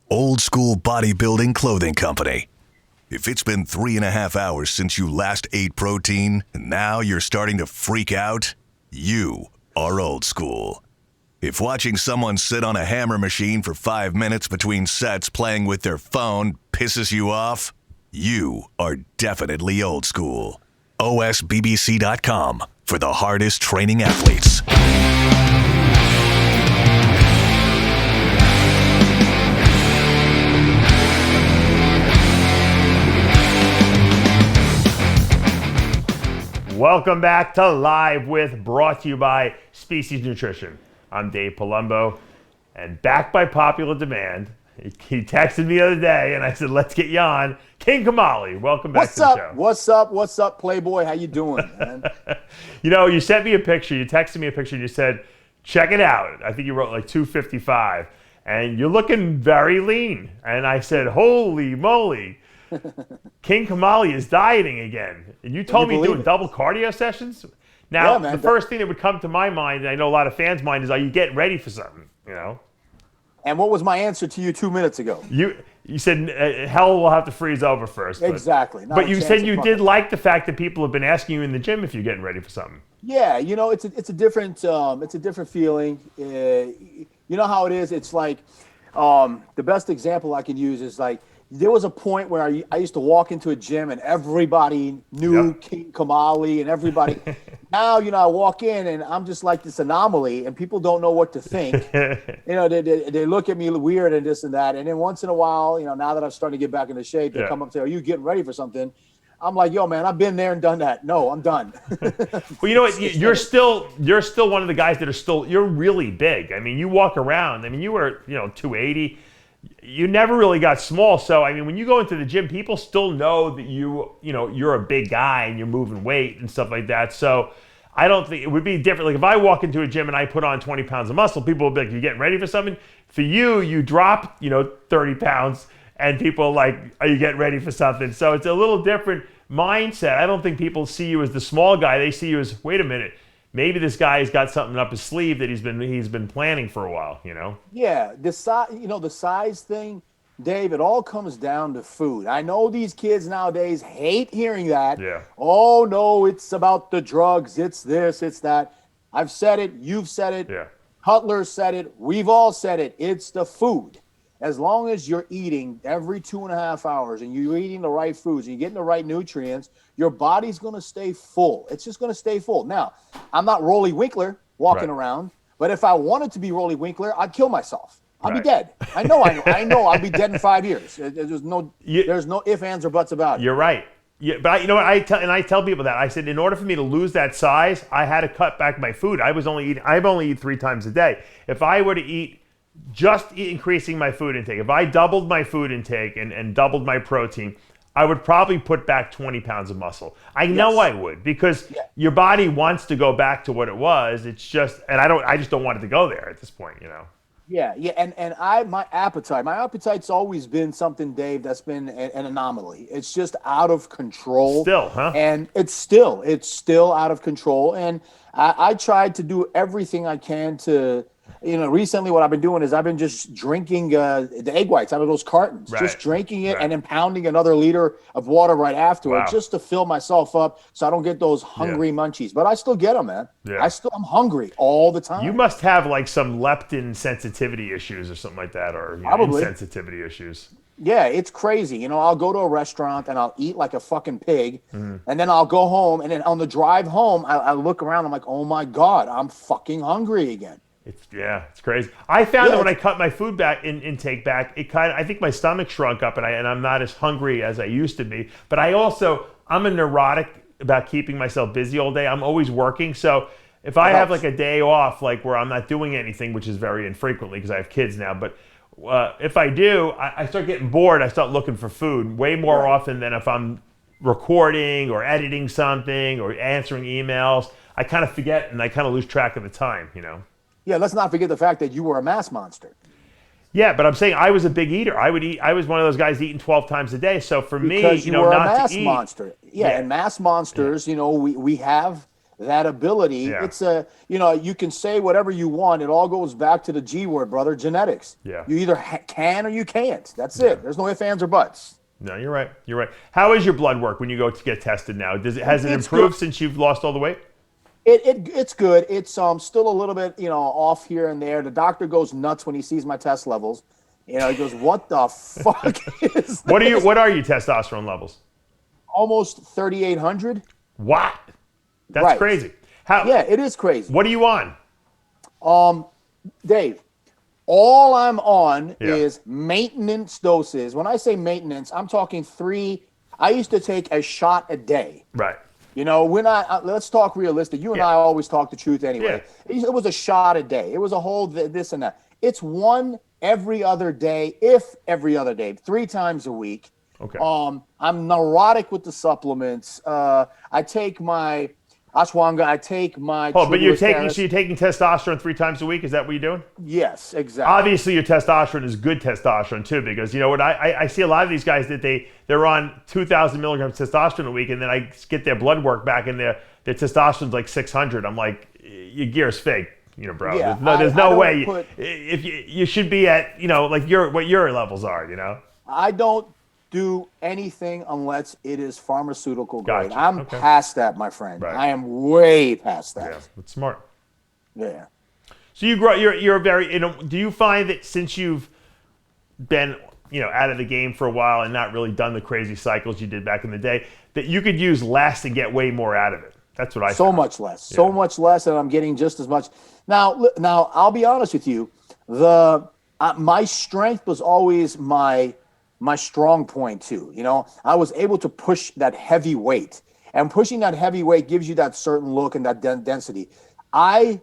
Old School Bodybuilding Clothing Company. If it's been 3.5 hours since you last ate protein and now you're starting to freak out, you are old school. If watching someone sit on a hammer machine for 5 minutes between sets playing with their phone pisses you off, you are definitely old school. OSBBC.com for the hardest training athletes. Welcome back to Live With, brought to you by Species Nutrition. I'm Dave Palumbo, and back by popular demand, he texted me the other day, and I said, let's get you on. King Kamali, welcome back to the show. What's up, Playboy? How you doing, man? You know, you sent me a picture, you texted me a picture, and you said, check it out. I think you wrote like 255, and you're looking very lean. And I said, holy moly. King Kamali is dieting again. And you told me doing double cardio sessions? Now, the first thing that would come to my mind, and I know a lot of fans' mind, is, are you getting ready for something, you know? And what was my answer to you 2 minutes ago? You said, hell will have to freeze over first. Exactly. But you said you did like the fact that people have been asking you in the gym if you're getting ready for something. Yeah, you know, it's a different feeling. You know how it is? It's like, the best example I can use is like, there was a point where I used to walk into a gym and everybody knew King Kamali and everybody. Now, you know, I walk in and I'm just like this anomaly and people don't know what to think. You know, they look at me weird and this and that. And then once in a while, you know, now that I'm starting to get back into shape, they come up and say, are you getting ready for something? I'm like, yo, man, I've been there and done that. No, I'm done. Well, you know what? You're still one of the guys that are you're really big. I mean, you walk around. I mean, you were, 280. You never really got small. So, I mean, when you go into the gym, people still know that you're a big guy and you're moving weight and stuff like that. So I don't think it would be different. Like if I walk into a gym and I put on 20 pounds of muscle, people will be like, you're getting ready for something? For you drop, 30 pounds and people are like, are you getting ready for something? So it's a little different mindset. I don't think people see you as the small guy. They see you as, wait a minute, maybe this guy's got something up his sleeve that he's been planning for a while, Yeah, the size thing, Dave, it all comes down to food. I know these kids nowadays hate hearing that. Yeah. Oh, no, it's about the drugs. It's this, it's that. I've said it. You've said it. Yeah. Cutler said it. We've all said it. It's the food. As long as you're eating every 2.5 hours and you're eating the right foods and you're getting the right nutrients, your body's going to stay full. It's just going to stay full. Now, I'm not Rolly Winkler walking around, but if I wanted to be Rolly Winkler, I'd kill myself. I'd be dead. I know I'll be dead in 5 years. There's no ifs, ands, or buts about it. You're right. Yeah, but you know what? I tell people that. I said, in order for me to lose that size, I had to cut back my food. I've only eaten 3 times a day. If I were to just increasing my food intake, if I doubled my food intake and doubled my protein, I would probably put back 20 pounds of muscle. I know I would, because your body wants to go back to what it was. It's just, and I just don't want it to go there at this point, Yeah, and my appetite's always been something, Dave, that's been an anomaly. It's just out of control. Still, huh? And it's still out of control. And I tried to do everything I can to, recently what I've been doing is I've been just drinking the egg whites out of those cartons, just drinking it and then pounding another liter of water right after it, just to fill myself up so I don't get those hungry munchies. But I still get them, man. Yeah. I'm hungry all the time. You must have like some leptin sensitivity issues or something like that, or insensitivity issues. Yeah, it's crazy. I'll go to a restaurant and I'll eat like a fucking pig, and then I'll go home, and then on the drive home, I look around, I'm like, oh my God, I'm fucking hungry again. It's crazy. I found that when I cut my food intake back, I think my stomach shrunk up, and I'm not as hungry as I used to be. But I'm a neurotic about keeping myself busy all day. I'm always working, so if I have like a day off, like where I'm not doing anything, which is very infrequently because I have kids now, but if I do, I start getting bored. I start looking for food way more often than if I'm recording or editing something or answering emails. I kind of forget and I kind of lose track of the time, Yeah, let's not forget the fact that you were a mass monster. Yeah, but I'm saying I was a big eater. I was one of those guys eating 12 times a day. So for me, because you were not a mass to eat. monster. Yeah, and mass monsters, we have that ability. Yeah. It's you can say whatever you want. It all goes back to the G word, brother, genetics. Yeah. You either can or you can't. That's it. There's no ifs, ands, or buts. No, you're right. You're right. How is your blood work when you go to get tested now? Has it It's improved good. since you've lost all the weight? It's good. It's still a little bit off here and there. The doctor goes nuts when he sees my test levels. He goes, "What the fuck is this?" What are your testosterone levels? Almost 3,800. What? That's Right. crazy. How? Yeah, it is crazy. What are you on? Dave, all I'm on Yeah. is maintenance doses. When I say maintenance, I'm talking 3. I used to take a shot a day. Right. We're not. Let's talk realistic. You and Yeah. I always talk the truth anyway. It was a shot a day. It was a whole this and that. It's one every other day, if every other day, 3 times a week. Okay. I'm neurotic with the supplements. I take my ashwagandha. I take my. Oh, but you're triglycerides. taking testosterone 3 times a week. Is that what you're doing? Yes, exactly. Obviously, your testosterone is good testosterone too, because you know what I see a lot of these guys that they're on 2,000 milligrams testosterone a week, and then I get their blood work back, and their testosterone's like 600. I'm like, your gear's fake, bro. Yeah, there's no I way. don't put- If you should be at like what your levels are, I don't do anything unless it is pharmaceutical grade. Gotcha. I'm Okay. past that, my friend. Right. I am way past Yeah, that. that's smart. Yeah. So you're very, do you find that since you've been, out of the game for a while and not really done the crazy cycles you did back in the day, that you could use less and get way more out of it? That's what I So found. much less. So much less, and I'm getting just as much. Now, I'll be honest with you. My strength was always my strong point too. I was able to push that heavy weight, and pushing that heavy weight gives you that certain look and that density. I've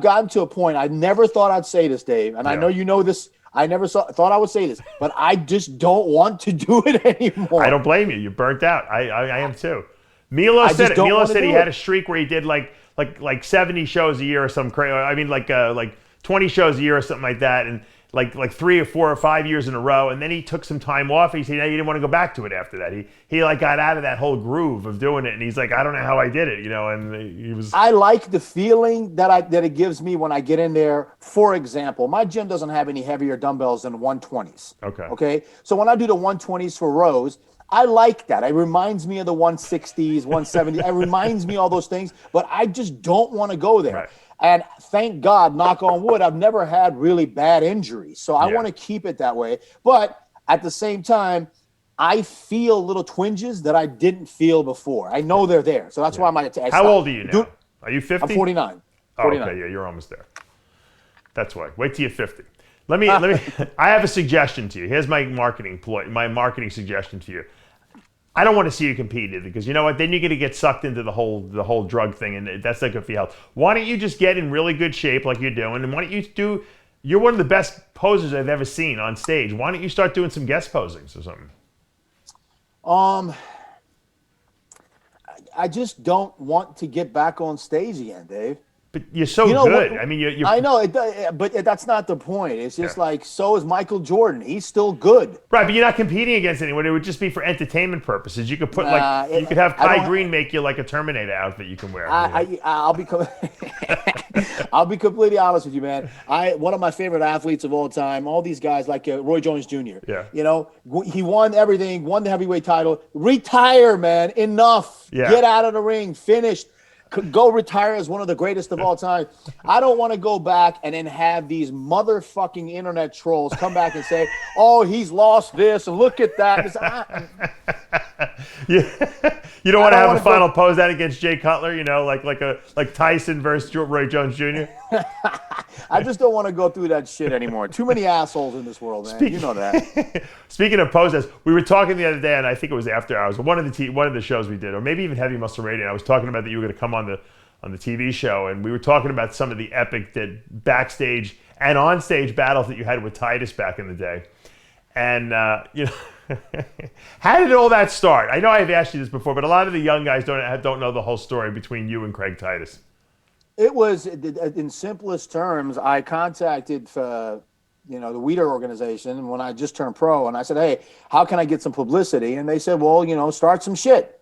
gotten to a point. I never thought I'd say this, Dave, and I know you know this. I never thought I would say this, but I just don't want to do it anymore. I don't blame you. You're burnt out. I am too. Milo said it. Milo said he had a streak where he did like 70 shows a year or something crazy. I mean, like 20 shows a year or something like that, and like 3 or 4 or 5 years in a row. And then he took some time off. He said he didn't want to go back to it after that. He got out of that whole groove of doing it, and he's like, I don't know how I did it, And he was. I like the feeling that it gives me when I get in there. For example, my gym doesn't have any heavier dumbbells than 120s. Okay. So when I do the 120s for rows, I like that. It reminds me of the 160s, 170s. It reminds me of all those things, but I just don't want to go there. Right. And thank God, knock on wood, I've never had really bad injuries. So I want to keep it that way. But at the same time, I feel little twinges that I didn't feel before. I know they're there. So that's why I'm like, How old are you now? Are you 50? I'm 49. Oh, okay, yeah, you're almost there. That's why. Wait till you're 50. Let me. I have a suggestion to you. Here's my marketing suggestion to you. I don't want to see you compete either, because you know what? Then you're going to get sucked into the whole drug thing, and that's not good for your health. Why don't you just get in really good shape like you're doing, and why don't you do? You're one of the best posers I've ever seen on stage. Why don't you start doing some guest posings or something? I just don't want to get back on stage again, Dave. But you're so good. I mean, you're. I know, but that's not the point. It's just like, so is Michael Jordan. He's still good. Right, but you're not competing against anyone. It would just be for entertainment purposes. You could put you could have Kai Green make you like a Terminator outfit you can wear. I'll be I'll be completely honest with you, man. One of my favorite athletes of all time. All these guys like Roy Jones Jr. Yeah. He won everything. Won the heavyweight title. Retire, man. Enough. Yeah. Get out of the ring. Finished. Go retire as one of the greatest of all time. I don't want to go back and then have these motherfucking internet trolls come back and say, "Oh, he's lost this, and look at that." You don't want to have a final pose out against Jay Cutler, like Tyson versus Roy Jones Jr. I just don't want to go through that shit anymore. Too many assholes in this world, man. You know that. Speaking of poses, we were talking the other day, and I think it was after hours, one of the shows we did, or maybe even Heavy Muscle Radio. And I was talking about that you were going to come on the TV show, and we were talking about some of the epic backstage and onstage battles that you had with Titus back in the day. And how did all that start? I know I've asked you this before, but a lot of the young guys don't know the whole story between you and Craig Titus. It was, in simplest terms, I contacted the Weider organization when I just turned pro, and I said, "Hey, how can I get some publicity?" And they said, "Well, start some shit."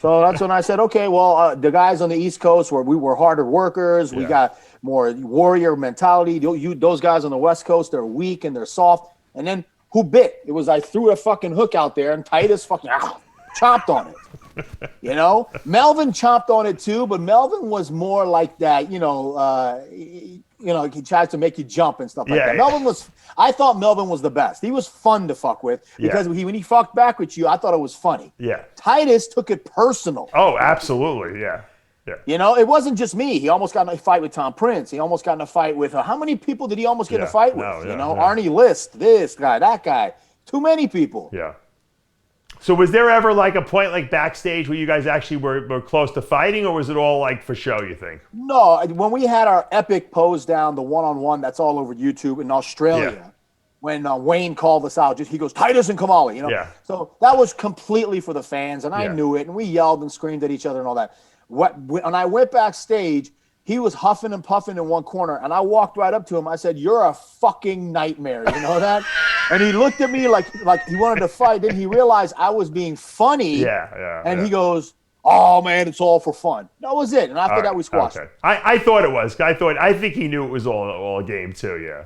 So that's when I said, okay, well, the guys on the East Coast we were harder workers. We got more warrior mentality. Those guys on the West Coast, they're weak and they're soft. And then who bit? It was I threw a fucking hook out there and Titus fucking chomped on it. Melvin chomped on it too, but Melvin was more like that, he tries to make you jump and stuff like that. I thought Melvin was the best. He was fun to fuck with because when he fucked back with you, I thought it was funny. Yeah. Titus took it personal. Oh, absolutely. Yeah. Yeah. It wasn't just me. He almost got in a fight with Tom Prince. He almost got in a fight with how many people did he almost get in a fight with? Arnie List, this guy, that guy. Too many people. Yeah. So was there ever like a point like backstage where you guys actually were close to fighting, or was it all like for show, you think? No, when we had our epic pose down, the one-on-one that's all over YouTube in Australia, when Wayne called us out, he goes, Titus and Kamali, So that was completely for the fans, and I knew it, and we yelled and screamed at each other and all that. When I went backstage, he was huffing and puffing in one corner, and I walked right up to him. I said, "You're a fucking nightmare." You know that? And he looked at me like he wanted to fight. Then he realized I was being funny. And he goes, "Oh man, it's all for fun." That was it. And after that, we squashed. Okay. I thought it was. I think he knew it was all a game too. Yeah.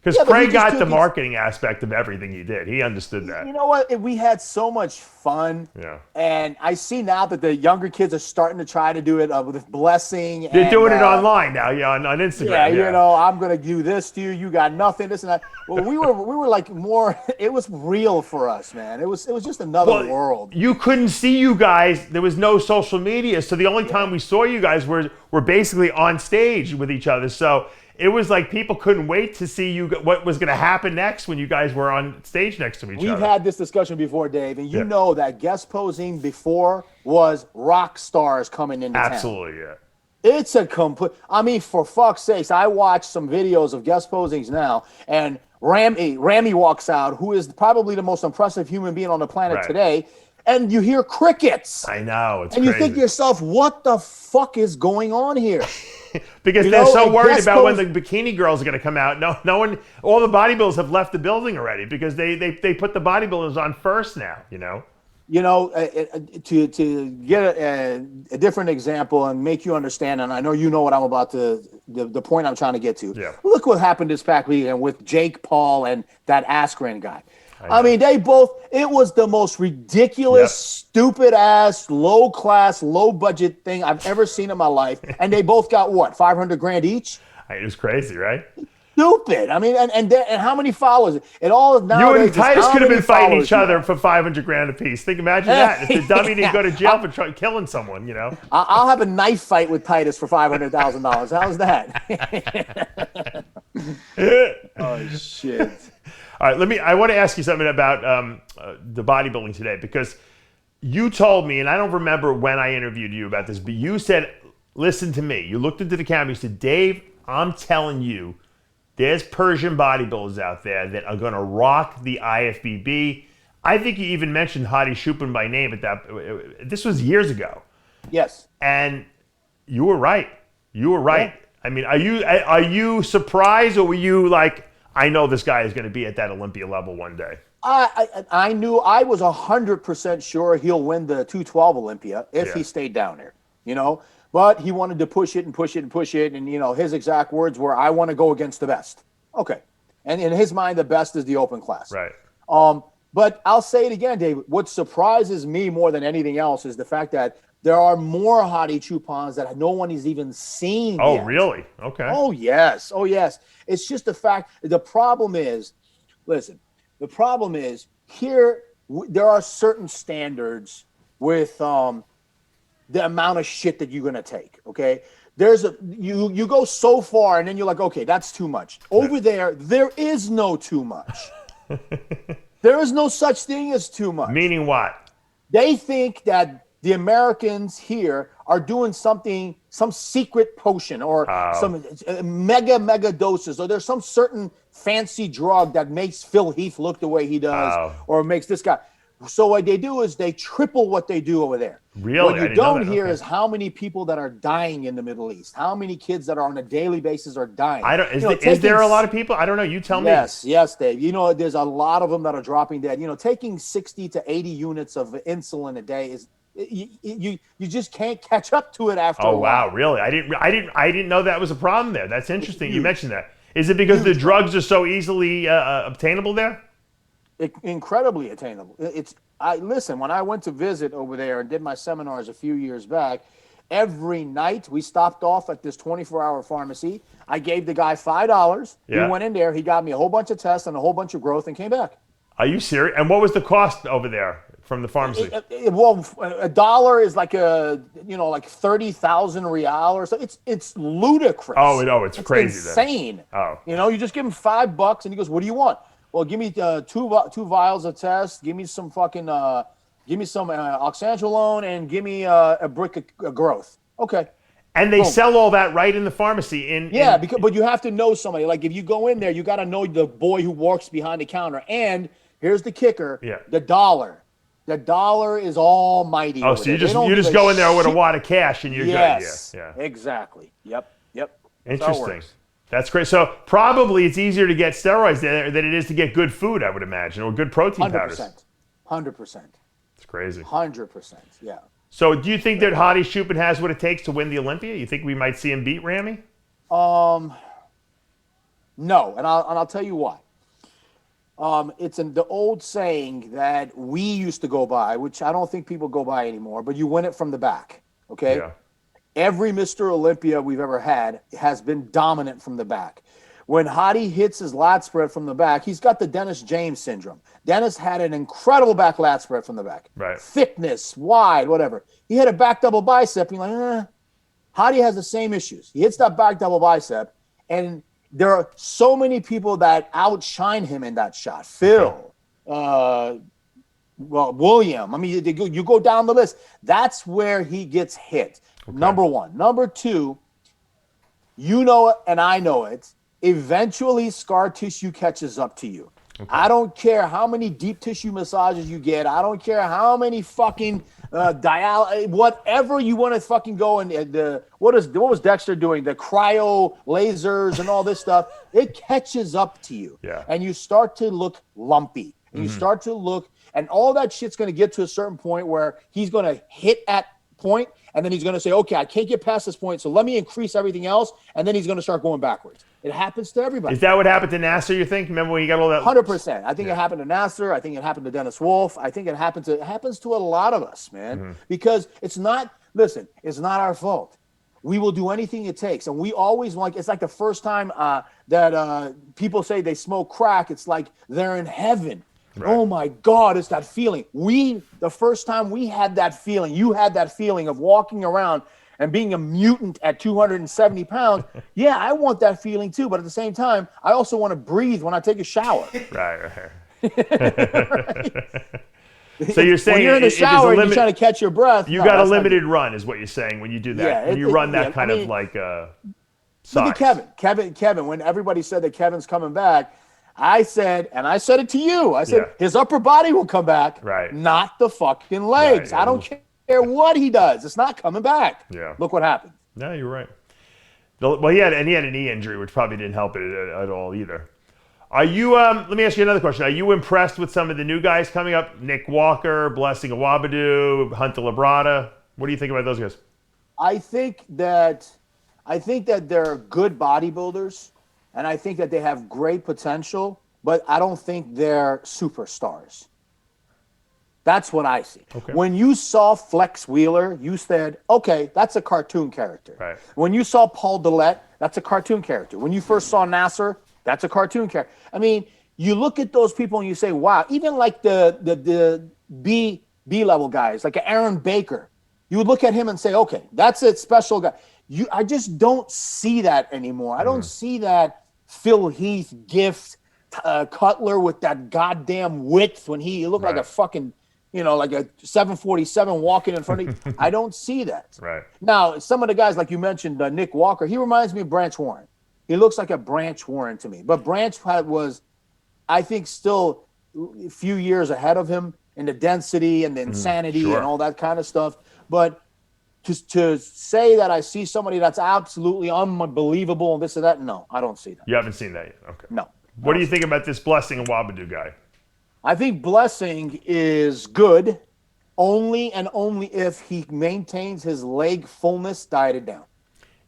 Because Craig got the marketing aspect of everything you did. He understood that. You know what? We had so much fun. Yeah. And I see now that the younger kids are starting to try to do it with blessing. They're doing it online now, on Instagram. Yeah, I'm going to do this to you. You got nothing, this and that. Well, we were like more, it was real for us, man. It was just another world. You couldn't see you guys. There was no social media. So the only time we saw you guys were basically on stage with each other. So it was like people couldn't wait to see what was going to happen next when you guys were on stage next to each other. We've had this discussion before, Dave, and you know that guest posing before was rock stars coming into town. Absolutely, yeah. It's a complete. I mean, for fuck's sakes, I watched some videos of guest posings now, and Ramy walks out, who is probably the most impressive human being on the planet today, and you hear crickets. I know, it's and crazy. You think to yourself, what the fuck is going on here? Because they're so worried about when the bikini girls are going to come out. No one, all the bodybuilders have left the building already because they put the bodybuilders on first now. To get a different example and make you understand, and I know you know what I'm about to, the point I'm trying to get to. Yeah. Look what happened this past weekend with Jake Paul and that Askren guy. I mean, it was the most ridiculous, stupid-ass, low-class, low-budget thing I've ever seen in my life. And they both got, what, $500,000 each? It was crazy, right? Stupid. I mean, and how many followers? It all you and Titus could have been fighting each other for $500,000 apiece. Imagine that. If the dummy didn't go to jail for killing someone, I'll have a knife fight with Titus for $500,000. How's that? Oh, shit. All right, I want to ask you something about the bodybuilding today, because you told me, and I don't remember when I interviewed you about this, but you said, listen to me. You looked into the camera, you said, Dave, I'm telling you, there's Persian bodybuilders out there that are going to rock the IFBB. I think you even mentioned Hadi Chupin by name this was years ago. Yes. And you were right. Yeah. I mean, are you surprised, or were you like, I know this guy is going to be at that Olympia level one day? I knew, I was 100% sure he'll win the 212 Olympia if he stayed down there, But he wanted to push it and push it and push it. And, his exact words were, I want to go against the best. Okay. And in his mind, the best is the open class. Right. But I'll say it again, Dave. What surprises me more than anything else is the fact that there are more Hadi Chupins that no one has even seen yet. Really? Okay. Oh, yes. It's just the fact. The problem is here there are certain standards with the amount of shit that you're going to take, okay? You go so far and then you're like, okay, that's too much. Over there is no too much. There is no such thing as too much. Meaning what? They think that the Americans here are doing some secret potion or some mega doses, or there's some certain fancy drug that makes Phil Heath look the way he does, or makes this guy. So what they do is they triple what they do over there. Really? What you don't hear is how many people that are dying in the Middle East, how many kids that are on a daily basis are dying. Is there a lot of people? I don't know. You tell me. Yes, Dave. There's a lot of them that are dropping dead. Taking 60 to 80 units of insulin a day is You just can't catch up to it after a while. Wow, really? I didn't know that was a problem there. That's interesting. You mentioned that. Is it because the drugs are so easily obtainable there? Incredibly attainable. Listen, when I went to visit over there and did my seminars a few years back, every night we stopped off at this 24-hour pharmacy. I gave the guy $5. Yeah. He went in there. He got me a whole bunch of tests and a whole bunch of growth and came back. Are you serious? And what was the cost over there from the pharmacy? Well, $1 is like like 30,000 real or so. It's ludicrous. It's crazy. Insane. Then. You just give him $5 and he goes, "What do you want?" Well, give me two vials of tests. Give me some fucking oxandrolone and give me a brick of growth. Okay. And they sell all that right in the pharmacy. But you have to know somebody. Like if you go in there, you got to know the boy who works behind the counter. And here's the kicker: the dollar. The dollar is almighty. Oh, so you just go in there with a wad of cash and you're good. Yeah. Exactly. Yep. Interesting. That's great. So probably it's easier to get steroids there than it is to get good food, I would imagine, or good protein powders. 100%. It's crazy. 100%. Yeah. So do you think that Hadi Choopan has what it takes to win the Olympia? You think we might see him beat Ramy? No, and I'll tell you why. It's the old saying that we used to go by, which I don't think people go by anymore, but you win it from the back. Okay. Yeah. Every Mr. Olympia we've ever had has been dominant from the back. When Hadi hits his lat spread from the back, he's got the Dennis James syndrome. Dennis had an incredible back lat spread from the back. Right. Thickness, wide, whatever. He had a back double bicep. You're like, Hadi has the same issues. He hits that back double bicep, and there are so many people that outshine him in that shot. Phil, William. I mean, you go down the list. That's where he gets hit. Okay. Number one. Number two, you know it and I know it. Eventually, scar tissue catches up to you. Okay. I don't care how many deep tissue massages you get. I don't care how many fucking whatever you want to fucking go and what was Dexter doing? The cryo lasers and all this stuff. It catches up to you, and you start to look lumpy. And you start to look, and all that shit's going to get to a certain point where he's going to hit at point, and then he's going to say, okay, I can't get past this point, so let me increase everything else, and then he's going to start going backwards. It happens to everybody. Is that what happened to Nasser, you think? Remember when you got all that? 100%. I think it happened to Nasser. I think it happened to Dennis Wolf. I think it happens to a lot of us, man, because it's not our fault. We will do anything it takes, and we always it's like the first time that people say they smoke crack, it's like they're in heaven. Right. Oh my God, it's that feeling. The first time we had that feeling, you had that feeling of walking around and being a mutant at 270 pounds. Yeah, I want that feeling too. But at the same time, I also want to breathe when I take a shower. Right. So you're saying when you're in the shower and you're trying to catch your breath. You got a limited run is what you're saying when you do that. Yeah, when you run that kind of like size. Look at Kevin, when everybody said that Kevin's coming back, I said it to you. I said his upper body will come back, not the fucking legs. Right, I don't care what he does. It's not coming back. Yeah. Look what happened. No, you're right. Well, he had a knee injury, which probably didn't help it at all either. Are you? Let me ask you another question. Are you impressed with some of the new guys coming up? Nick Walker, Blessing Awabadu, Hunter Labrada. What do you think about those guys? I think that they're good bodybuilders. And I think that they have great potential, but I don't think they're superstars. That's what I see. Okay. When you saw Flex Wheeler, you said, okay, that's a cartoon character. Right. When you saw Paul Dillette, that's a cartoon character. When you first saw Nasser, that's a cartoon character. I mean, you look at those people and you say, wow, even like the B level guys, like Aaron Baker, you would look at him and say, okay, that's a special guy. I just don't see that anymore. I don't see that Phil Heath gift Cutler with that goddamn width when he looked like a fucking, like a 747 walking in front of you. I don't see that. Right. Now, some of the guys, like you mentioned, Nick Walker, he reminds me of Branch Warren. He looks like a Branch Warren to me. But Branch was, I think, still a few years ahead of him in the density and the insanity and all that kind of stuff. But to say that I see somebody that's absolutely unbelievable and this and that, no, I don't see that. You haven't seen that yet? Okay. No. What do you think about this Blessing and Wabadu guy? I think Blessing is good. only and only if he maintains his leg fullness dieted down.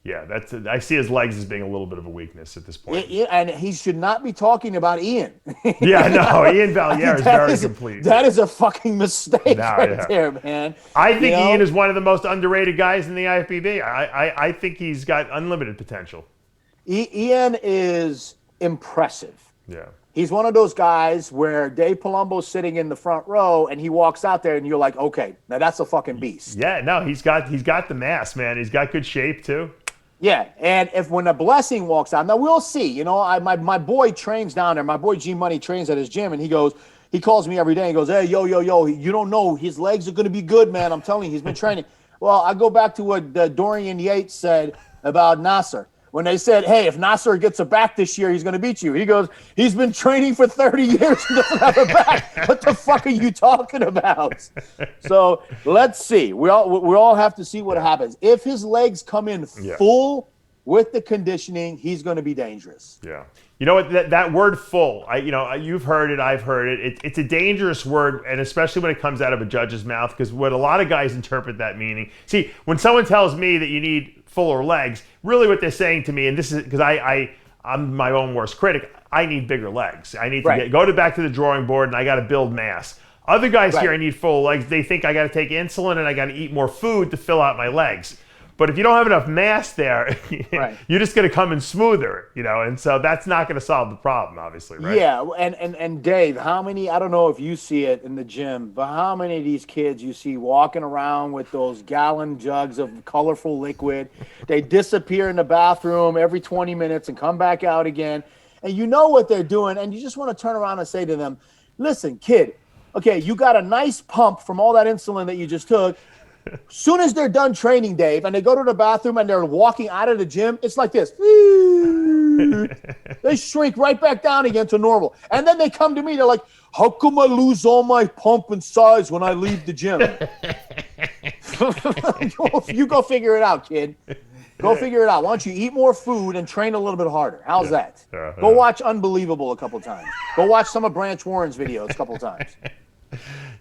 Yeah, I see his legs as being a little bit of a weakness at this point. And he should not be talking about Ian. Yeah, no, Ian Valliere is very complete. That is a fucking mistake there, man. I think Ian is one of the most underrated guys in the IFBB. I think he's got unlimited potential. Ian is impressive. Yeah. He's one of those guys where Dave Palumbo's sitting in the front row and he walks out there and you're like, okay, now that's a fucking beast. Yeah, no, he's got the mass, man. He's got good shape too. Yeah, and when the Blessing walks out, now we'll see. You know, my boy trains down there. My boy G Money trains at his gym, and he calls me every day and goes, hey, yo, you don't know, his legs are going to be good, man. I'm telling you, he's been training. Well, I go back to what Dorian Yates said about Nasser. When they said, hey, if Nasser gets a back this year, he's going to beat you. He goes, he's been training for 30 years and doesn't have a back. What the fuck are you talking about? So let's see. We all have to see what happens. If his legs come in full with the conditioning, he's going to be dangerous. Yeah. You know what? That word "full," you've heard it. I've heard it. It's a dangerous word, and especially when it comes out of a judge's mouth, because what a lot of guys interpret that meaning. See, when someone tells me that you need fuller legs, really what they're saying to me, and this is because I'm my own worst critic. I need bigger legs. I need to go back to the drawing board, and I got to build mass. Other guys here, I need full legs. They think I got to take insulin and I got to eat more food to fill out my legs. But if you don't have enough mass there, you're just going to come in smoother, and so that's not going to solve the problem, obviously, right? Yeah, and Dave, how many, I don't know if you see it in the gym, but how many of these kids you see walking around with those gallon jugs of colorful liquid? They disappear in the bathroom every 20 minutes and come back out again, and you know what they're doing, and you just want to turn around and say to them, listen, kid, okay, you got a nice pump from all that insulin that you just took. Soon as they're done training, Dave, and they go to the bathroom and they're walking out of the gym, it's like this. They shrink right back down again to normal. And then they come to me, they're like, how come I lose all my pump and size when I leave the gym? You go figure it out, kid. Go figure it out. Why don't you eat more food and train a little bit harder? How's that? Go watch Unbelievable a couple times. Go watch some of Branch Warren's videos a couple times.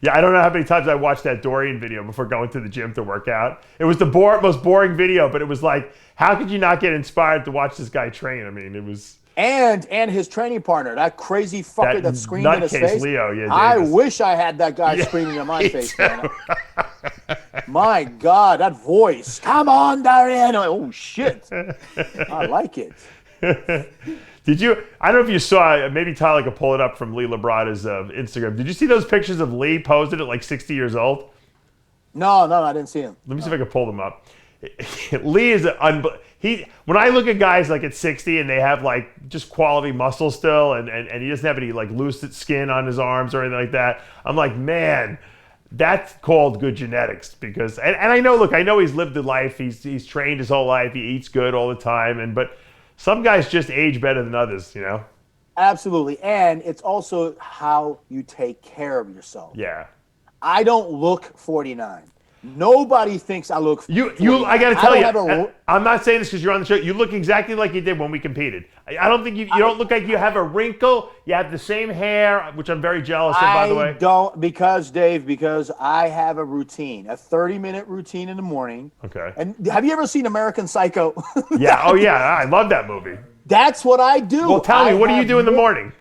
Yeah, I don't know how many times I watched that Dorian video before going to the gym to work out. It was the most boring video, but it was like, how could you not get inspired to watch this guy train? I mean, it was... And his training partner, that crazy fucker that screamed in his face. Leo, yeah, I wish I had that guy screaming in my face, man. My God, that voice. Come on, Dorian. Oh, shit. I like it. Did you? I don't know if you saw. Maybe Tyler could pull it up from Lee Labrada's Instagram. Did you see those pictures of Lee posted at like 60 years old? No, I didn't see him. Let me see if I can pull them up. Lee is when I look at guys like at 60 and they have like just quality muscle still, and he doesn't have any like loose skin on his arms or anything like that. I'm like, man, that's called good genetics. Because and I know. Look, I know he's lived the life. He's trained his whole life. He eats good all the time, but. Some guys just age better than others, Absolutely. And it's also how you take care of yourself. Yeah. I don't look 49. Nobody thinks I look 49. I got to tell you, I'm not saying this because you're on the show. You look exactly like you did when we competed. I don't think you don't look like you have a wrinkle. You have the same hair, which I'm very jealous of, by the way. I don't, because I have a routine, a 30-minute routine in the morning. Okay. And have you ever seen American Psycho? Yeah. Oh, yeah. I love that movie. That's what I do. Well, tell me, what do you do in the morning?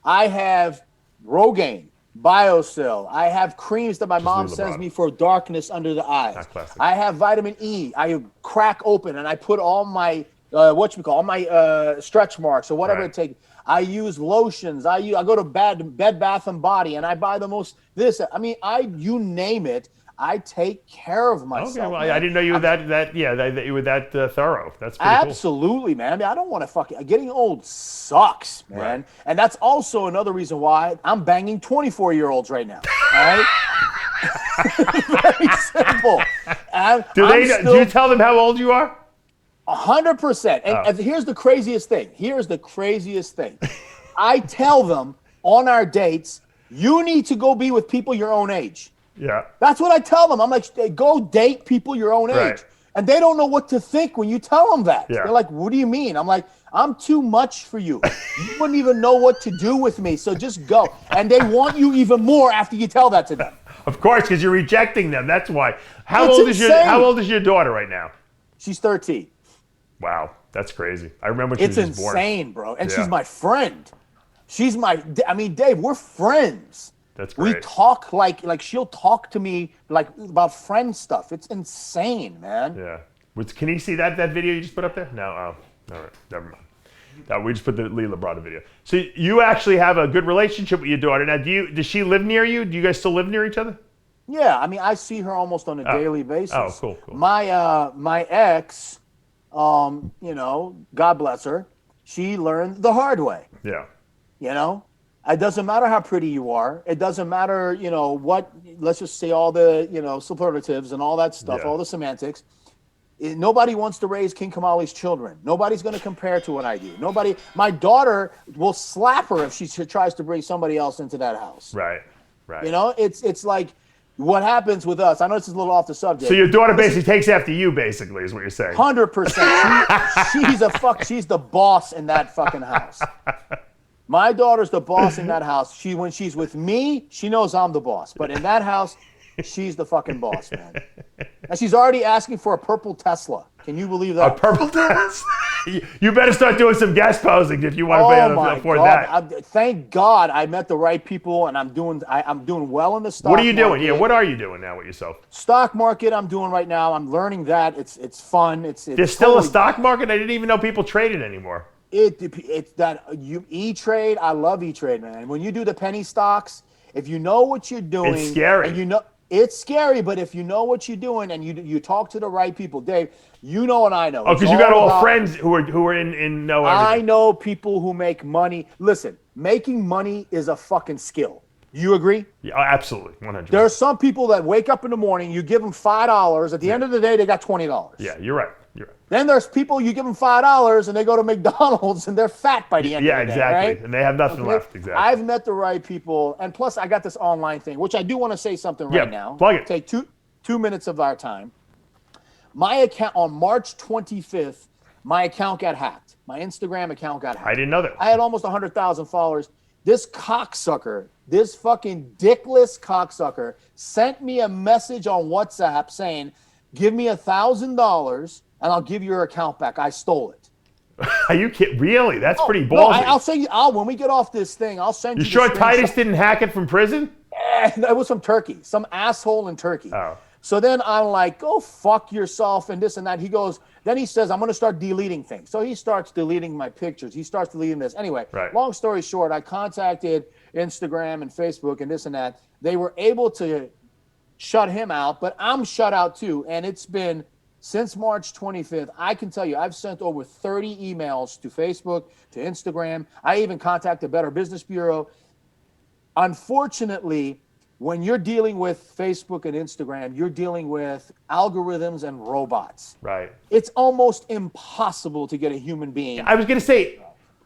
I have Rogaine. BioCell. I have creams that my mom sends me for darkness under the eyes. I have vitamin E. I crack open and I put all my all my stretch marks or whatever it takes. I use lotions. I go to Bed Bath and Body and I buy the most you name it. I take care of myself. Okay, well, I didn't know you were that you were that thorough. That's pretty absolutely, man. I mean, I don't want to getting old sucks, man. Right. And that's also another reason why I'm banging 24-year-olds right now. All right? Very simple. Do you tell them how old you are? 100%. And here's the craziest thing. I tell them on our dates, you need to go be with people your own age. Yeah. That's what I tell them. I'm like, go date people your own age. And they don't know what to think when you tell them that. Yeah. They're like, what do you mean? I'm like, I'm too much for you. You wouldn't even know what to do with me, so just go. And they want you even more after you tell that to them. Of course, because you're rejecting them. That's why. How It's old insane. is your daughter right now? She's 13. Wow, that's crazy. I remember when she It's was just born. insane, bro. And Yeah. she's my friend. I mean, Dave, we're friends. That's We great. talk like she'll talk to me like about friend stuff. It's insane, man. Yeah. Can you see that video you just put up there? No. Oh, all right. Never mind. No, we just put the Lee Labrada video. So you actually have a good relationship with your daughter. Now, does she live near you? Do you guys still live near each other? Yeah, I mean, I see her almost on a daily basis. Oh, cool. My ex, you know, God bless her, she learned the hard way. Yeah. You know, it doesn't matter how pretty you are. It doesn't matter, you know, let's just say all the, you know, superlatives and all that stuff, Yeah. all the semantics. Nobody wants to raise King Kamali's children. Nobody's going to compare to what I do. My daughter will slap her if she tries to bring somebody else into that house. Right. You know, it's like what happens with us. I know this is a little off the subject. So your daughter basically takes after you, basically, is what you're saying. 100%. She's the boss in that fucking house. My daughter's the boss in that house. When she's with me, she knows I'm the boss. But in that house, she's the fucking boss, man. And she's already asking for a purple Tesla. Can you believe that? A purple dress? You better start doing some guest posing if you want to be able to afford that. Thank God I met the right people, and I'm doing well in the stock market. What are you doing? Yeah, what are you doing now with yourself? Stock market I'm doing right now. I'm learning that. It's fun. There's still a stock market? I didn't even know people traded anymore. It's that E-Trade. I love E-Trade, man. When you do the penny stocks, if you know what you're doing, It's scary. And you know it's scary, but if you know what you're doing and you talk to the right people, Dave, you know and I know. Oh, because you got all friends who are in know everything. I know people who make money. Listen, making money is a fucking skill. You agree? Yeah, absolutely, 100%. There are some people that wake up in the morning, you give them $5. At the end of the day, they got $20. Yeah, you're right. Then there's people you give them $5 and they go to McDonald's and they're fat by the end of the day. Yeah, exactly. Right? And they have nothing left. Exactly. I've met the right people, and plus I got this online thing, which I do want to say something right now. Plug it. Take two minutes of our time. My account on March 25th, my account got hacked. My Instagram account got hacked. I didn't know that. I had almost 100,000 followers. This cocksucker, this fucking dickless cocksucker, sent me a message on WhatsApp saying, "Give me $1,000 and I'll give your account back. I stole it." Are you kidding? Really? That's pretty ballsy. No, I'll say when we get off this thing, I'll send you. You sure the Titus screenshot. didn't hack it from prison? It was from Turkey, some asshole in Turkey. Oh. So then I'm like, go fuck yourself and this and that. Then he says, I'm going to start deleting things. So he starts deleting my pictures. He starts deleting this. Anyway, Right. Long story short, I contacted Instagram and Facebook and this and that. They were able to shut him out, but I'm shut out too. And it's been since March 25th. I can tell you, I've sent over 30 emails to Facebook, to Instagram. I even contacted Better Business Bureau. Unfortunately, when you're dealing with Facebook and Instagram, you're dealing with algorithms and robots. Right. It's almost impossible to get a human being. I was going to say,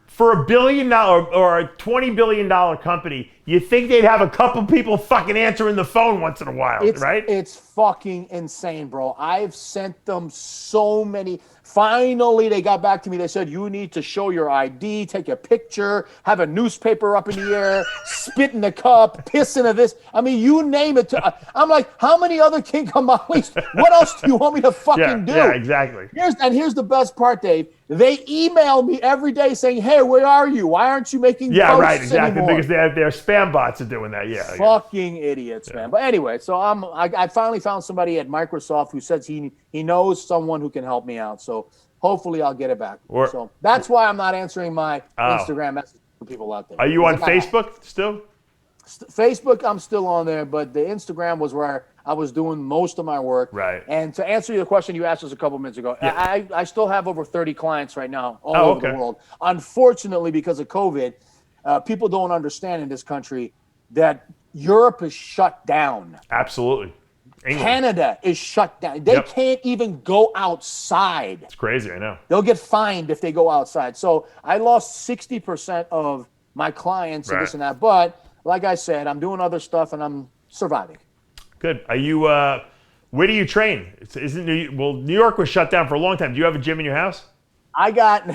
for $1 billion or a $20 billion company, you'd think they'd have a couple people fucking answering the phone once in a while, right? It's fucking insane, bro. I've sent them so many. Finally, they got back to me. They said, you need to show your ID, take a picture, have a newspaper up in the air, spit in the cup, piss into this. I mean, you name it. I'm like, how many other King Kamalis? What else do you want me to fucking do? Yeah, exactly. Here's the best part, Dave. They email me every day saying, hey, where are you? Why aren't you making Yeah, posts right, exactly. anymore? Because their spam bots are doing that. Yeah. Fucking idiots, man. But anyway, so I finally found somebody at Microsoft who says he knows someone who can help me out. So hopefully I'll get it back. So that's why I'm not answering my Instagram messages for people out there. Are you on Facebook still? Facebook, I'm still on there, but the Instagram was where I was doing most of my work. Right. And to answer your question you asked us a couple minutes ago, I still have over 30 clients right now all over the world. Unfortunately, because of COVID, people don't understand in this country that Europe is shut down. Absolutely. England. Canada is shut down. They can't even go outside. It's crazy, I know. They'll get fined if they go outside. So I lost 60% of my clients and this and that. But like I said, I'm doing other stuff and I'm surviving. Good. Are you? Where do you train? New York was shut down for a long time. Do you have a gym in your house? I got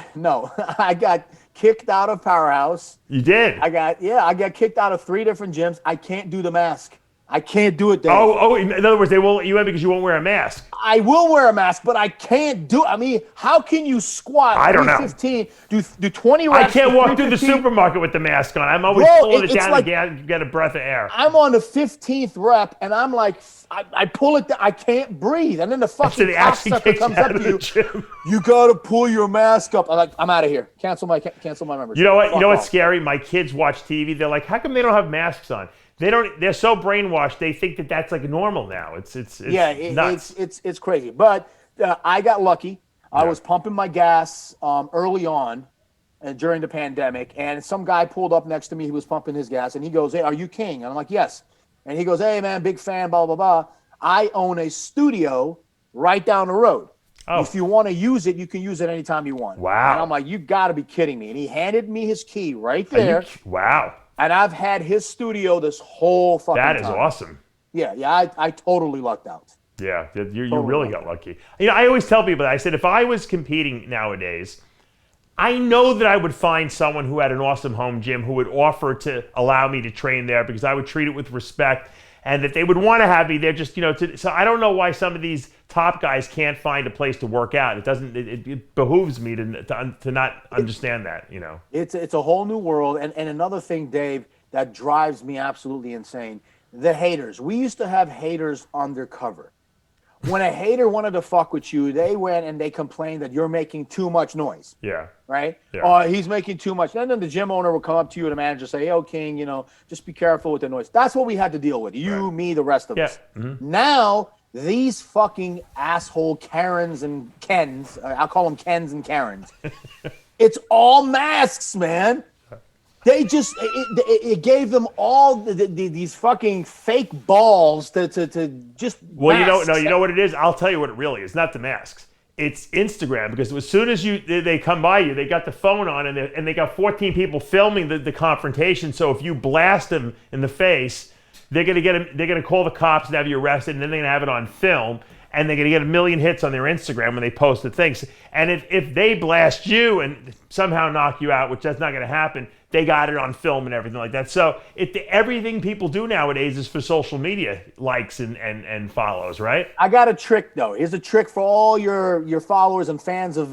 kicked out of Powerhouse. You did? I got kicked out of 3 different gyms. I can't do the mask. I can't do it, Dave. Oh, in other words, they won't let you in because you won't wear a mask. I will wear a mask, but I can't do it. I mean, how can you squat I don't know. 315, do 20 I reps? can't walk through the supermarket with the mask on. I'm always pulling it down to get a breath of air. I'm on the 15th rep, and I'm like, I pull it down. I can't breathe. And then the fucking cocksucker comes up to you. You got to pull your mask up. I'm like, I'm out of here. Cancel my membership. You know what? You know what's scary? My kids watch TV. They're like, how come they don't have masks on? They're so brainwashed. They think that that's like normal now. It's nuts. It's crazy. But I got lucky. I was pumping my gas early on during the pandemic, and some guy pulled up next to me. He was pumping his gas, and he goes, "Hey, are you King?" And I'm like, "Yes." And he goes, "Hey, man, big fan, blah, blah, blah. I own a studio right down the road. Oh. If you want to use it, you can use it anytime you want." Wow. And I'm like, "You got to be kidding me." And he handed me his key right there. Wow. And I've had his studio this whole fucking time. That is awesome. Yeah, I totally lucked out. Yeah, you really got lucky. You know, I always tell people that. I said, if I was competing nowadays, I know that I would find someone who had an awesome home gym who would offer to allow me to train there because I would treat it with respect and that they would want to have me there just, so I don't know why some of these top guys can't find a place to work out. It behooves me to not understand that, It's a whole new world. And another thing, Dave, that drives me absolutely insane, the haters. We used to have haters undercover. When a hater wanted to fuck with you, they went and they complained that you're making too much noise. Yeah. Right? Yeah. Oh, he's making too much. And then the gym owner will come up to you and the manager say, "Yo, King, just be careful with the noise." That's what we had to deal with. You, me, the rest of us. Mm-hmm. Now, these fucking asshole Karens and Kens, I'll call them Kens and Karens. It's all masks, man. They just it gave them all these fucking fake balls to just. Well, you know what it is. I'll tell you what it really is. Not the masks. It's Instagram, because as soon as they come by you, they got the phone on and they got 14 people filming the confrontation. So if you blast them in the face, they're gonna call the cops and have you arrested, and then they're gonna have it on film. And they're going to get 1 million hits on their Instagram when they post the things. And if they blast you and somehow knock you out, which that's not going to happen, they got it on film and everything like that. So everything people do nowadays is for social media likes and follows, right? I got a trick, though. Here's a trick for all your followers and fans of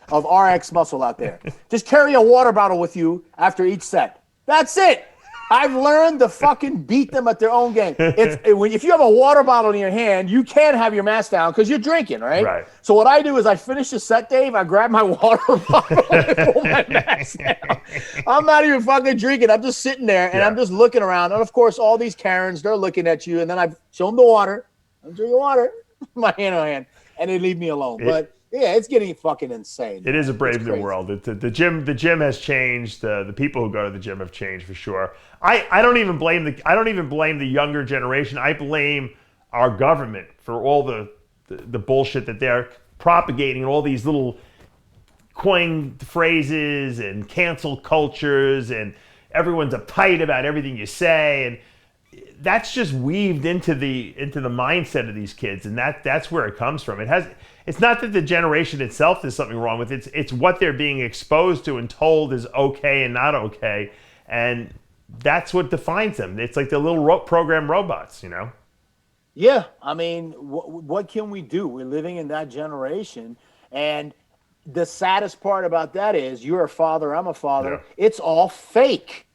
RXMuscle out there. Just carry a water bottle with you after each set. That's it. I've learned to fucking beat them at their own game. If you have a water bottle in your hand, you can't have your mask down because you're drinking, right? Right. So what I do is I finish the set, Dave. I grab my water bottle and pull my mask down. I'm not even fucking drinking. I'm just sitting there and I'm just looking around. And of course, all these Karens, they're looking at you. And then I show them the water. I'm drinking water. My hand on hand, and they leave me alone. But yeah, it's getting fucking insane. It is a brave new world. The gym has changed. The people who go to the gym have changed for sure. I don't even blame the younger generation. I blame our government for all the bullshit that they're propagating, all these little coined phrases and cancel cultures, and everyone's uptight about everything you say, and that's just weaved into the mindset of these kids, and that's where it comes from. It's not that the generation itself there's something wrong with. It's what they're being exposed to and told is okay and not okay, and that's what defines them. It's like the little program robots, Yeah, I mean, what can we do? We're living in that generation, and the saddest part about that is you're a father, I'm a father. Yeah. It's all fake.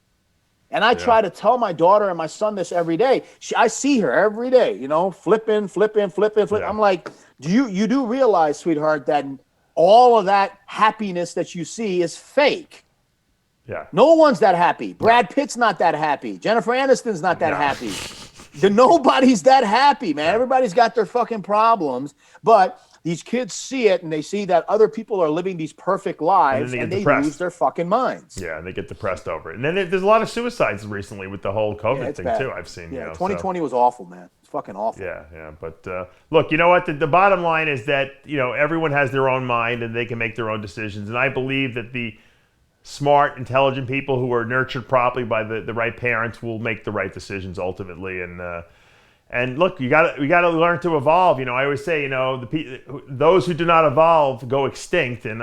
And I try to tell my daughter and my son this every day. I see her every day, flipping. Yeah. I'm like, you do realize, sweetheart, that all of that happiness that you see is fake. Yeah. No one's that happy. Brad Pitt's not that happy. Jennifer Aniston's not that happy. Nobody's that happy, man. Everybody's got their fucking problems. But these kids see it, and they see that other people are living these perfect lives, and they lose their fucking minds. Yeah, and they get depressed over it. And then there's a lot of suicides recently with the whole COVID thing, too, I've seen. Yeah, 2020 was awful, man. It's fucking awful. Yeah. But look, you know what? The bottom line is that, everyone has their own mind, and they can make their own decisions. And I believe that the smart, intelligent people who are nurtured properly by the right parents will make the right decisions ultimately. And look, we got to learn to evolve. I always say, those who do not evolve go extinct. And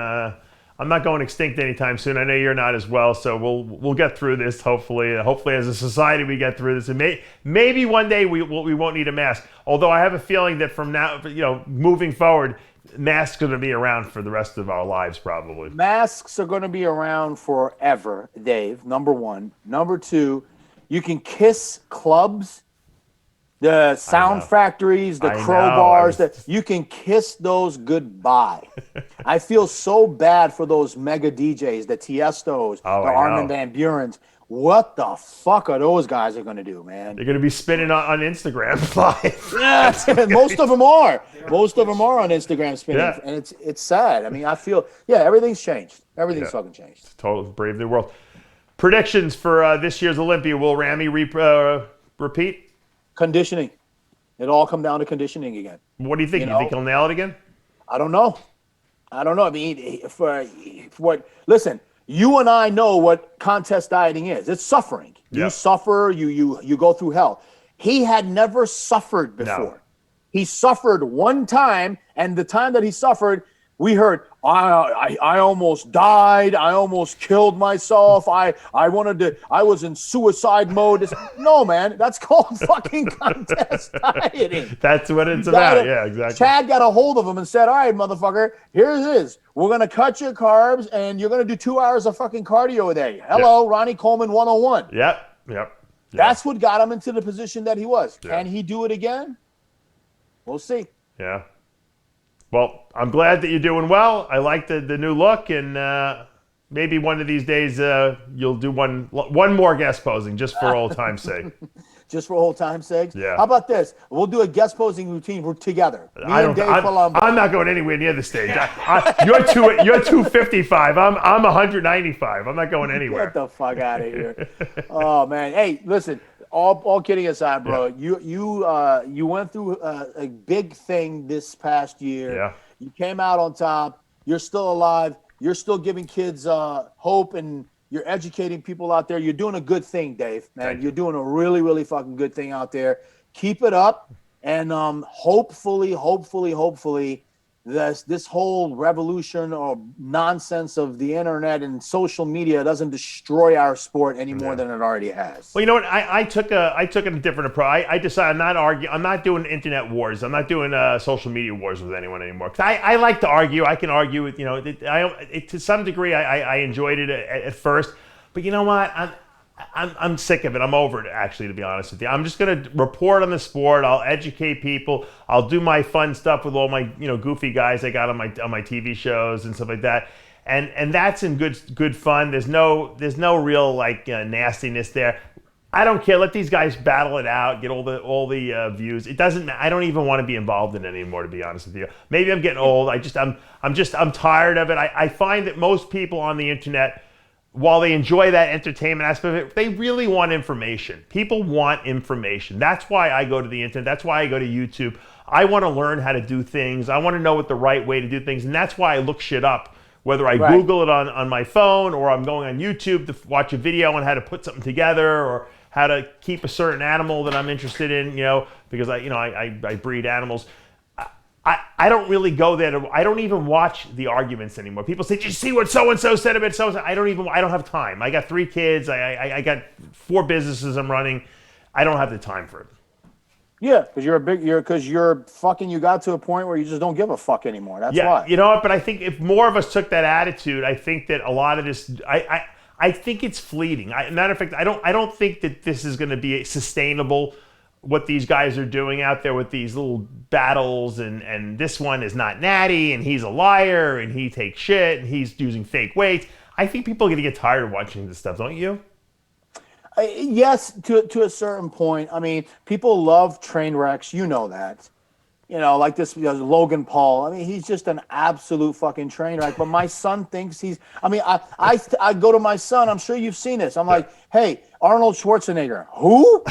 I'm not going extinct anytime soon. I know you're not as well, so we'll get through this. Hopefully, as a society, we get through this, and maybe one day we won't need a mask. Although I have a feeling that from now, moving forward, masks are going to be around for the rest of our lives, probably. Masks are going to be around forever, Dave. Number one. Number two, you can kiss clubs. The sound factories, the crowbars, you can kiss those goodbye. I feel so bad for those mega DJs, the Tiestos, the Armin van Burens. What the fuck are those guys going to do, man? They're going to be spinning on Instagram live. Yeah, most of them are. Most of them are on Instagram spinning, and it's sad. I mean, I feel everything's changed. Everything's fucking changed. Total brave new world. Predictions for this year's Olympia: will Ramy repeat? Conditioning. It all come down to conditioning again. What do you think? You think he'll nail it again? I don't know. I mean, listen, you and I know what contest dieting is. It's suffering. You suffer, you go through hell. He had never suffered before. No. He suffered one time, and the time that he suffered, we heard, I almost died. I almost killed myself. I was in suicide mode. No, man, that's called fucking contest dieting. That's what it's about. Yeah, exactly. Chad got a hold of him and said, all right, motherfucker, here it is. We're going to cut your carbs, and you're going to do 2 hours of fucking cardio a day. Hello, Ronnie Coleman 101. Yep. That's what got him into the position that he was. Can he do it again? We'll see. Yeah. Well, I'm glad that you're doing well. I like the new look, and maybe one of these days you'll do one more guest posing just for old time's sake. Just for old time's sake? Yeah. How about this? We'll do a guest posing routine together. And Dave Palumbo. I'm not going anywhere near the stage. You're 255. I'm 195. I'm not going anywhere. Get the fuck out of here. Oh man. Hey, listen. All kidding aside, bro. Yeah. You went through a big thing this past year. Yeah. You came out on top. You're still alive. You're still giving kids hope, and you're educating people out there. You're doing a good thing, Dave. Man, you're doing a really, really fucking good thing out there. Keep it up, and hopefully, this whole revolution or nonsense of the internet and social media doesn't destroy our sport any more than it already has. Well, you know what? I took a different approach. I decided I'm not doing internet wars. I'm not doing social media wars with anyone anymore. 'Cause I like to argue. I can argue with to some degree. I enjoyed it at first, but you know what? I'm sick of it. I'm over it, actually, to be honest with you. I'm just going to report on the sport. I'll educate people. I'll do my fun stuff with all my goofy guys I got on my TV shows and stuff like that. And that's in good fun. There's no real nastiness there. I don't care. Let these guys battle it out, get all the views. It doesn't. I don't even want to be involved in it anymore, to be honest with you. Maybe I'm getting old. I'm tired of it. I find that most people on the internet, while they enjoy that entertainment aspect of it, they really want information. People want information. That's why I go to the internet. That's why I go to YouTube. I want to learn how to do things. I want to know what the right way to do things. And that's why I look shit up, whether I Google it on my phone or I'm going on YouTube to watch a video on how to put something together or how to keep a certain animal that I'm interested in, because I breed animals. I don't really go there. I don't even watch the arguments anymore. People say, "Did you see what so-and-so said about so-and-so?" I don't have time. I got 3 kids. I got 4 businesses I'm running. I don't have the time for it. Yeah, because you got to a point where you just don't give a fuck anymore. That's why. You know what? But I think if more of us took that attitude, I think that a lot of this, I think it's fleeting. Matter of fact, I don't think that this is going to be sustainable. What these guys are doing out there with these little battles, and this one is not natty, and he's a liar, and he takes shit, and he's using fake weights. I think people are going to get tired of watching this stuff, don't you? Yes, to a certain point. I mean, people love train wrecks. You know that. Like this Logan Paul. I mean, he's just an absolute fucking train wreck. But my son thinks he's. I mean, I go to my son. I'm sure you've seen this. I'm like, hey, Arnold Schwarzenegger. Who?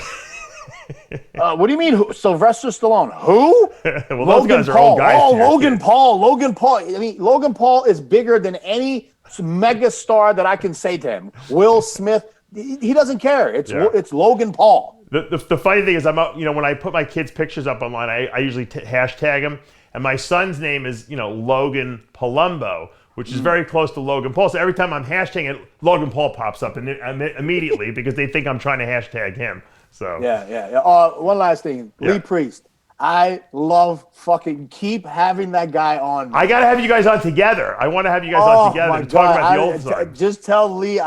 What do you mean, Sylvester Stallone? Who? Well, those guys are old guys. Oh, Logan Paul. I mean, Logan Paul is bigger than any mega star that I can say to him. Will Smith. He doesn't care. It's Logan Paul. The funny thing is, when I put my kids' pictures up online, I usually hashtag them. And my son's name is, Logan Palumbo, which is very close to Logan Paul. So every time I'm hashtagging it, Logan Paul pops up immediately because they think I'm trying to hashtag him. So Yeah. One last thing, Lee Priest. I love fucking keep having that guy on. I got to have you guys on together. I want to have you guys on together to talk about the old time. Just tell Lee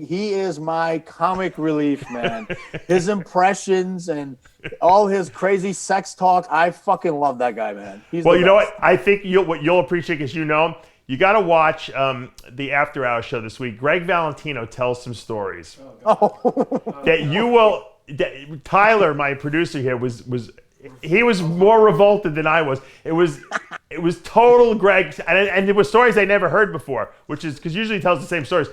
he is my comic relief, man. His impressions and all his crazy sex talk. I fucking love that guy, man. Well, you know what? I think what you'll appreciate because you know him. You got to watch the After Hours show this week. Greg Valentino tells some stories that you will. Tyler, my producer here, he was more revolted than I was. It was total Greg, and there were stories I never heard before, which is because usually he tells the same stories.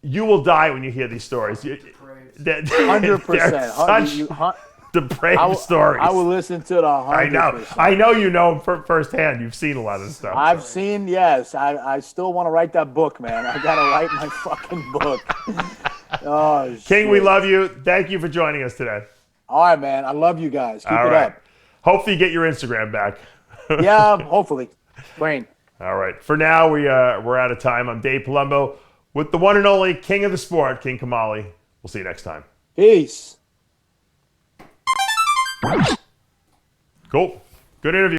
You will die when you hear these stories. 100%. Depraved stories. I will listen to it 100%. I know you know firsthand. You've seen a lot of stuff. I've seen, yes. I still want to write that book, man. I got to write my fucking book. Oh, King, shit. we love you. Thank you for joining us today. All right, man. I love you guys. Keep it up. Hopefully you get your Instagram back. Yeah, hopefully. Brain. All right. For now, we're out of time. I'm Dave Palumbo with the one and only king of the sport, King Kamali. We'll see you next time. Peace. Cool. Good interview.